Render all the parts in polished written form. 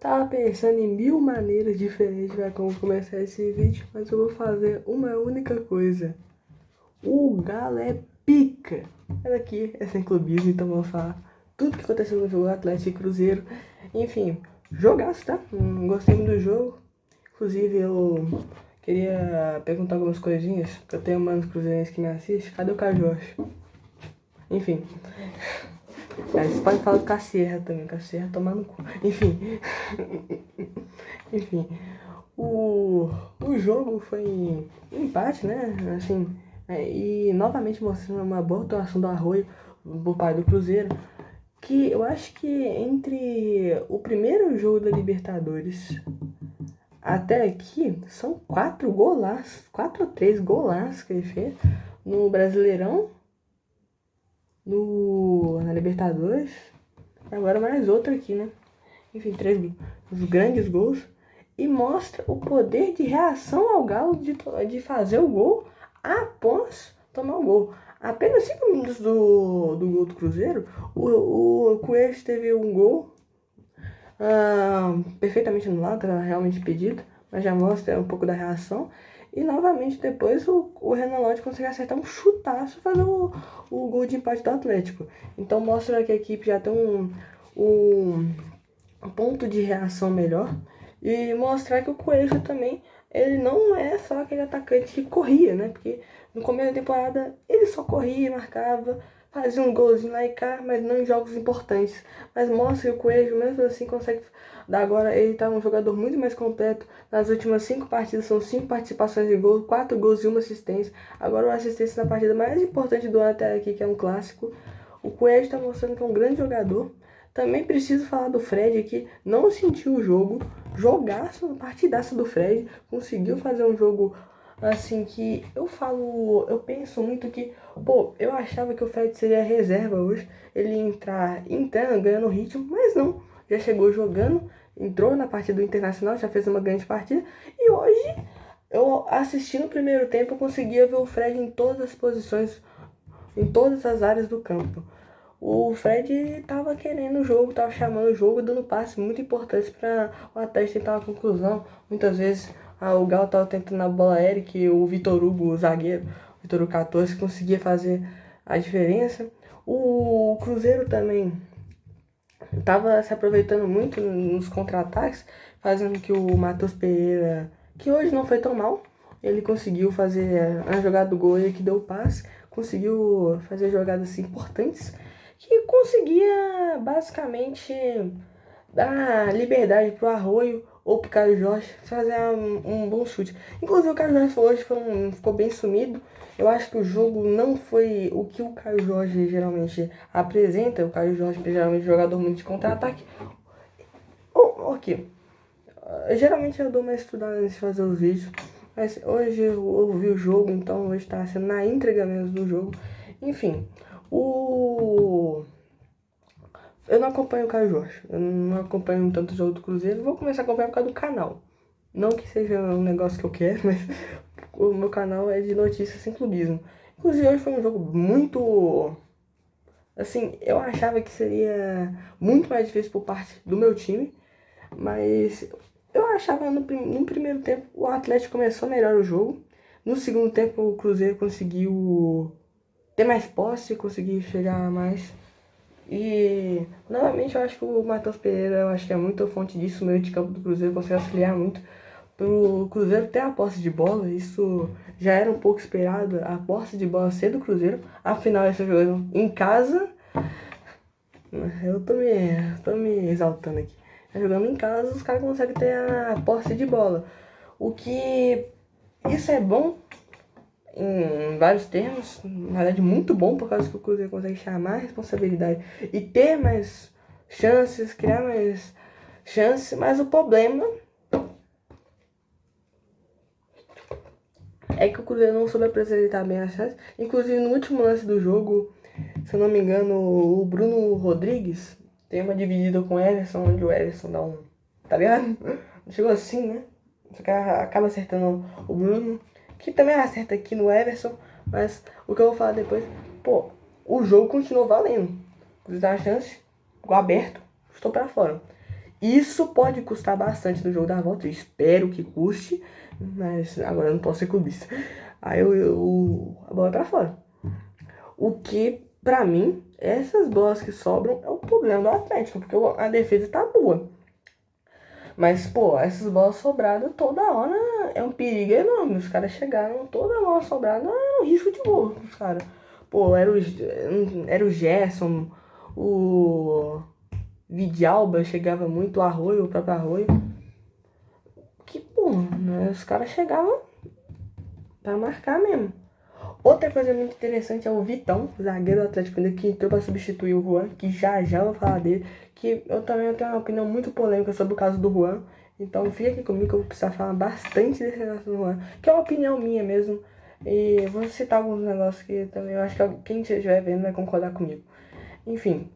Tava pensando em mil maneiras diferentes para como começar esse vídeo, mas eu vou fazer uma única coisa. O Galo é pica! Mas aqui é sem clubismo, então vamos falar tudo que aconteceu no jogo Atlético e Cruzeiro. Enfim, jogaço, tá? Gostei muito do jogo. Inclusive, eu queria perguntar algumas coisinhas, porque eu tenho manos cruzeirenses que me assistem. Cadê o Caio Jorge? Enfim. Você pode falar do Casserra também, Casserra tomar no cu. Enfim. Enfim. O jogo foi um empate, né? Assim, e novamente mostrando uma boa atuação do Arroio por parte do Cruzeiro. Que eu acho que entre o primeiro jogo da Libertadores até aqui são 4 ou 3 golaços que ele fez no Brasileirão, na Libertadores, e agora mais outro aqui, né? Enfim, 3 os grandes gols. E mostra o poder de reação ao Galo de fazer o gol após tomar o gol. Apenas 5 minutos do gol do Cruzeiro, o Coelho teve um gol perfeitamente anulado, era realmente pedido, mas já mostra um pouco da reação. E novamente depois o Renan Lodge consegue acertar um chutaço e fazer o gol de empate do Atlético. Então mostra que a equipe já tem um ponto de reação melhor. E mostrar que o Coelho também, ele não é só aquele atacante que corria, né? Porque no começo da temporada ele só corria, marcava, fazia um golzinho lá e cá, mas não em jogos importantes. Mas mostra que o Coelho mesmo assim consegue. Agora ele tá um jogador muito mais completo. Nas últimas 5 partidas são 5 participações de gol, 4 gols e 1 assistência. Agora uma assistência na partida mais importante do ano até aqui, que é um clássico. O Coelho está mostrando que é um grande jogador. Também preciso falar do Fred, que não sentiu o jogo, jogaço, partidaço do Fred, conseguiu fazer um jogo assim que eu penso muito que, eu achava que o Fred seria reserva hoje, ele ia entrar entrando, ganhando ritmo, mas não, já chegou jogando, entrou na partida do Internacional, já fez uma grande partida, e hoje, eu assisti no primeiro tempo, eu conseguia ver o Fred em todas as posições, em todas as áreas do campo. O Fred tava querendo o jogo, tava chamando o jogo, dando passes muito importantes para o Atlético tentar uma conclusão. Muitas vezes o Galo tava tentando a bola aérea, que o Vitor Hugo, o zagueiro, o Vitor Hugo 14, conseguia fazer a diferença. O Cruzeiro também tava se aproveitando muito nos contra-ataques, fazendo que o Matheus Pereira, que hoje não foi tão mal, ele conseguiu fazer a jogada do gol que deu o passe, conseguiu fazer jogadas importantes, que conseguia basicamente dar liberdade pro Arroio ou pro Caio Jorge fazer um bom chute. Inclusive o Caio Jorge hoje ficou bem sumido. Eu acho que o jogo não foi o que o Caio Jorge geralmente apresenta. O Caio Jorge é geralmente jogador muito de contra-ataque. Ok. Geralmente eu dou uma estudada antes de fazer os vídeos. Mas hoje eu ouvi o jogo, então hoje está sendo na entrega mesmo do jogo. Enfim, eu não acompanho o Caio Jorge, eu não acompanho tanto o jogo do Cruzeiro, vou começar a acompanhar por causa do canal. Não que seja um negócio que eu quero, mas o meu canal é de notícias sem clubismo. Inclusive hoje foi um jogo muito... Assim, eu achava que seria muito mais difícil por parte do meu time, mas eu achava no primeiro tempo o Atlético começou melhor o jogo. No segundo tempo o Cruzeiro conseguiu ter mais posse, conseguiu chegar mais. E novamente eu acho que o Matheus Pereira, eu acho que é muito fonte disso, o meio de campo do Cruzeiro consegue auxiliar muito. Pro Cruzeiro ter a posse de bola, isso já era um pouco esperado, a posse de bola ser do Cruzeiro. Afinal, eles estão jogando em casa. Eu tô me exaltando aqui. Tá jogando em casa, os caras conseguem ter a posse de bola. O que isso é bom em vários termos, na verdade muito bom, por causa que o Cruzeiro consegue chamar a responsabilidade e ter mais chances, criar mais chances, mas o problema é que o Cruzeiro não soube apresentar bem as chances. Inclusive no último lance do jogo, se eu não me engano, o Bruno Rodrigues tem uma dividida com o Everson, onde o Everson dá um, tá ligado? Chegou assim, né? Só que acaba acertando o Bruno, que também acerta aqui no Everson, mas o que eu vou falar depois, o jogo continuou valendo. Cruzeiro dá a chance, gol aberto, estou pra fora. Isso pode custar bastante no jogo da volta, eu espero que custe, mas agora eu não posso ser clubista. Aí a bola é pra fora. O que, pra mim, essas bolas que sobram é o problema do Atlético, porque a defesa tá boa. Mas, pô, essas bolas sobradas toda hora é um perigo enorme. Os caras chegaram, toda bola sobrada é um risco de gol dos caras. Pô, era o Gerson, o Vidalba chegava muito, o Arroio, o próprio Arroio. Que, pô, né, os caras chegavam pra marcar mesmo. Outra coisa muito interessante é o Vitão, zagueiro do Atlético Mineiro, que entrou para substituir o Juan, que já já vou falar dele, que eu também tenho uma opinião muito polêmica sobre o caso do Juan, então fica aqui comigo que eu vou precisar falar bastante desse negócio do Juan, que é uma opinião minha mesmo, e vou citar alguns negócios que também eu acho que quem estiver vendo vai concordar comigo. Enfim,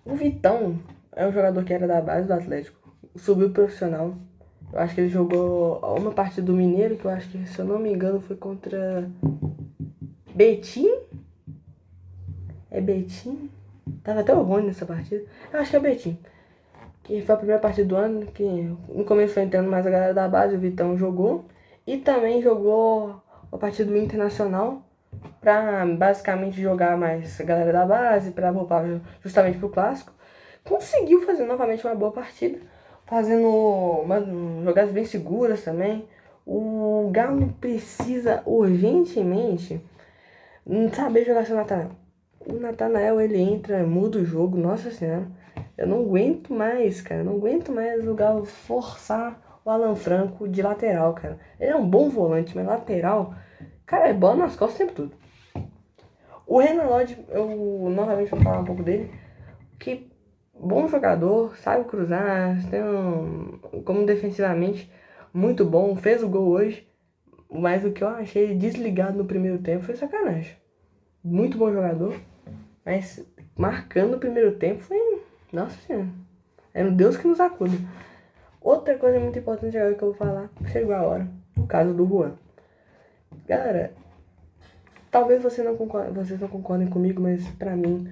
o Vitão é um jogador que era da base do Atlético, subiu pro profissional. Eu acho que ele jogou uma partida do Mineiro, que eu acho que, se eu não me engano, foi contra Betim? É Betim? Tava até o Rony nessa partida. Eu acho que é Betim. Que foi a primeira partida do ano, que no começo foi entrando mais a galera da base, o Vitão jogou. E também jogou a partida do Internacional, pra basicamente jogar mais a galera da base, pra poupar justamente pro Clássico. Conseguiu fazer novamente uma boa partida, fazendo jogadas bem seguras também. O Galo precisa urgentemente saber jogar sem o Natanael. O Natanael, ele entra, muda o jogo, nossa senhora. Eu não aguento mais, cara. Eu não aguento mais o Galo forçar o Alan Franco de lateral, cara. Ele é um bom volante, mas lateral, cara, é bola nas costas o tempo todo. O Renan Lodge, eu novamente vou falar um pouco dele, que bom jogador, sabe cruzar, tem como defensivamente muito bom, fez o gol hoje, mas o que eu achei desligado no primeiro tempo foi sacanagem. Muito bom jogador, mas marcando o primeiro tempo foi, nossa senhora, é um Deus que nos acuda. Outra coisa muito importante agora que eu vou falar, chegou a hora, o caso do Juan. Galera, talvez vocês não concordem comigo, mas pra mim,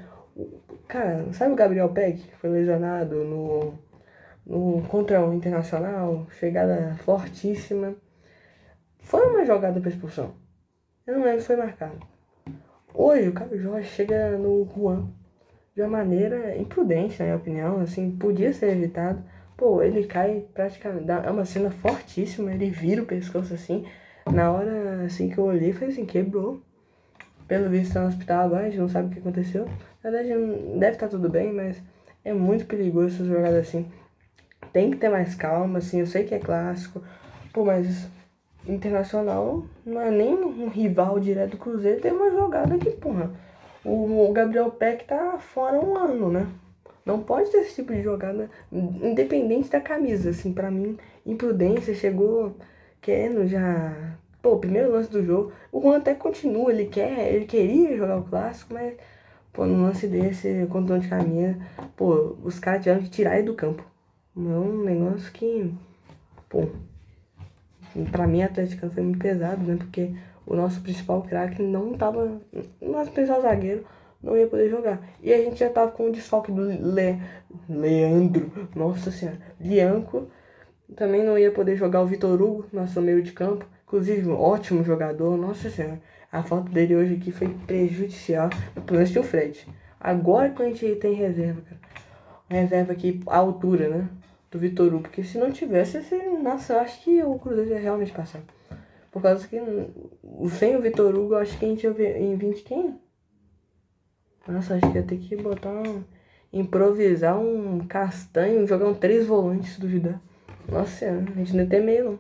cara, sabe o Gabriel Peck, que foi lesionado contra o Internacional, chegada fortíssima. Foi uma jogada para expulsão. Eu não lembro se foi marcado. Hoje o Caio Jorge chega no Juan de uma maneira imprudente, na minha opinião, assim, podia ser evitado. Pô, ele cai praticamente, é uma cena fortíssima, ele vira o pescoço assim. Na hora assim que eu olhei, foi assim, quebrou. Pelo visto tá no hospital agora, a gente não sabe o que aconteceu. Na verdade, deve estar tudo bem, mas é muito perigoso essas jogadas assim. Tem que ter mais calma, assim, eu sei que é clássico. Pô, mas Internacional não é nem um rival direto do Cruzeiro, tem uma jogada que, porra, o Gabriel Peck tá fora um ano, né? Não pode ter esse tipo de jogada, independente da camisa, assim, pra mim, imprudência, chegou querendo já... Pô, primeiro lance do jogo, o Juan até continua, ele queria jogar o clássico, mas, pô, num lance desse, controle de caminho, pô, os caras tiveram que tirar ele do campo. É um negócio que, pô, pra mim, a Atlética foi muito pesado, né? Porque o nosso principal craque não tava. O nosso principal zagueiro não ia poder jogar. E a gente já tava com o desfalque do Leandro, nossa senhora, Lianco. Também não ia poder jogar o Vitor Hugo, nosso meio de campo. Inclusive, um ótimo jogador, nossa senhora. A falta dele hoje aqui foi prejudicial. Pelo menos tinha o Fred. Agora que a gente tem reserva, cara. Reserva aqui à altura, né? Do Vitor Hugo. Porque se não tivesse, nossa, eu acho que o Cruzeiro ia realmente passar. Por causa que sem o Vitor Hugo, eu acho que a gente ia ver em 20 quem? Nossa, acho que ia ter que improvisar um Castanho, jogar um 3 volantes, se duvidar. Nossa, a gente não ia ter meio, não.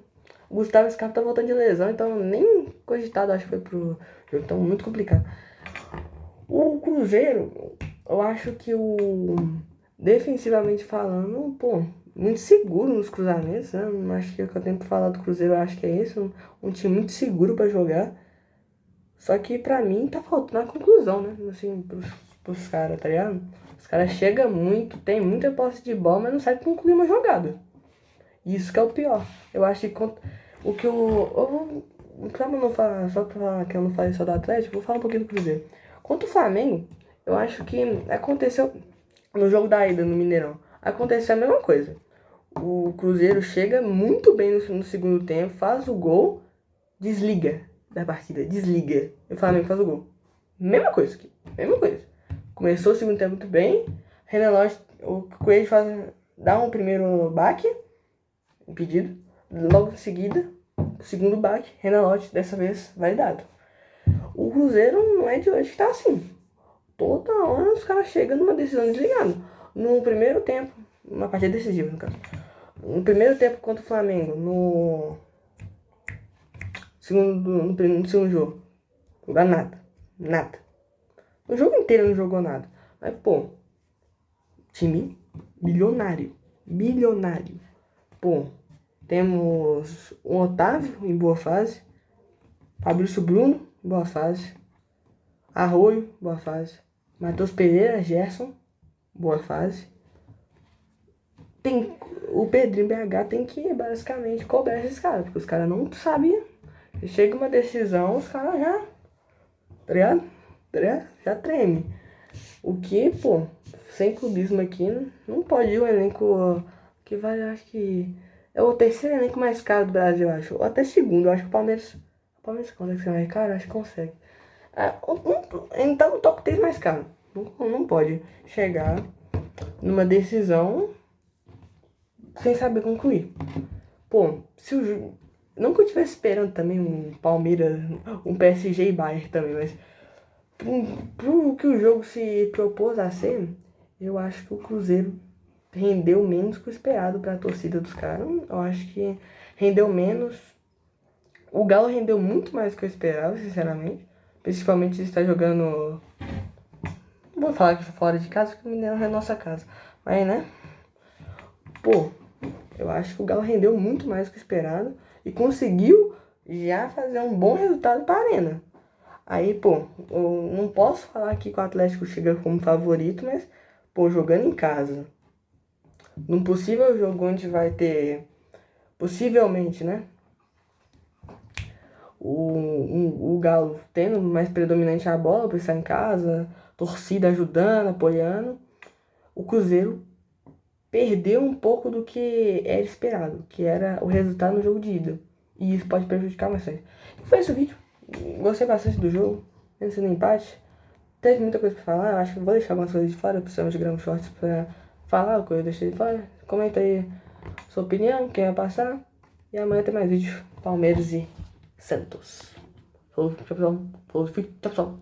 O Gustavo Scarpa tá voltando de lesão, então nem cogitado acho que foi pro jogo, então muito complicado. O Cruzeiro, eu acho que defensivamente falando, pô, muito seguro nos cruzamentos, né? Acho que o que eu tenho pra falar do Cruzeiro, eu acho que é isso, um time muito seguro pra jogar. Só que pra mim tá faltando a conclusão, né? Assim, pros caras, tá ligado? Os caras chegam muito, tem muita posse de bola, mas não sabe concluir uma jogada. Isso que é o pior. Eu acho que o que só pra falar que eu não falei só do Atlético, vou falar um pouquinho do Cruzeiro. Contra o Flamengo, eu acho que aconteceu no jogo da ida no Mineirão. Aconteceu a mesma coisa. O Cruzeiro chega muito bem no segundo tempo, faz o gol, desliga da partida, desliga. E o Flamengo faz o gol. Mesma coisa aqui, mesma coisa. Começou o segundo tempo muito bem, Renan Lodge, o Coelho dá um primeiro baque, impedido. Logo em seguida, o segundo baque, Renan Lodge, dessa vez validado. O Cruzeiro não é de hoje que tá assim. Toda hora os caras chegam numa decisão desligada. No primeiro tempo, uma partida decisiva, no caso. No primeiro tempo contra o Flamengo, no segundo jogo, jogar nada. Nada. O jogo inteiro não jogou nada. Mas, pô, time bilionário. Bilionário. Pô, temos o Otávio em boa fase. Fabrício Bruno, boa fase. Arroio, boa fase. Matheus Pereira, Gerson, boa fase. O Pedrinho BH tem que basicamente cobrar esses caras, porque os caras não sabem. Chega uma decisão, os caras já. Tá ligado? Já treme. O que, pô, sem clubismo aqui, não pode ir um elenco que vai, acho que. É o terceiro elenco mais caro do Brasil, acho. Ou até segundo, eu acho que o Palmeiras. O Palmeiras consegue ser mais caro? Acho que consegue. Ele tá no top 3 mais caro. Não pode chegar numa decisão sem saber concluir. Pô, se o. Não que eu estivesse esperando também um Palmeiras, um PSG e Bayern também, mas pro que o jogo se propôs a ser, eu acho que o Cruzeiro rendeu menos que o esperado pra torcida dos caras. Eu acho que rendeu menos. O Galo rendeu muito mais do que eu esperava, sinceramente. Principalmente se está jogando. Não vou falar que fora de casa, porque o Mineirão é nossa casa. Mas, né? Pô, eu acho que o Galo rendeu muito mais do que o esperado. E conseguiu já fazer um bom resultado para a Arena. Aí, pô, eu não posso falar aqui que o Atlético chega como favorito, mas, pô, jogando em casa. Num possível jogo onde vai ter, possivelmente, né? O Galo tendo mais predominante a bola por estar em casa, torcida ajudando, apoiando. O Cruzeiro perdeu um pouco do que era esperado, que era o resultado no jogo de ida. E isso pode prejudicar bastante. E foi esse o vídeo. Gostei bastante do jogo, mesmo no empate. Teve muita coisa pra falar, eu acho que vou deixar algumas coisas de fora, principalmente de Grama Shorts, pra falar o que eu deixei de fora. Comenta aí sua opinião, quem vai passar. E amanhã tem mais vídeo. Palmeiras e Santos. Falou, tchau, pessoal. Falou, tchau, pessoal.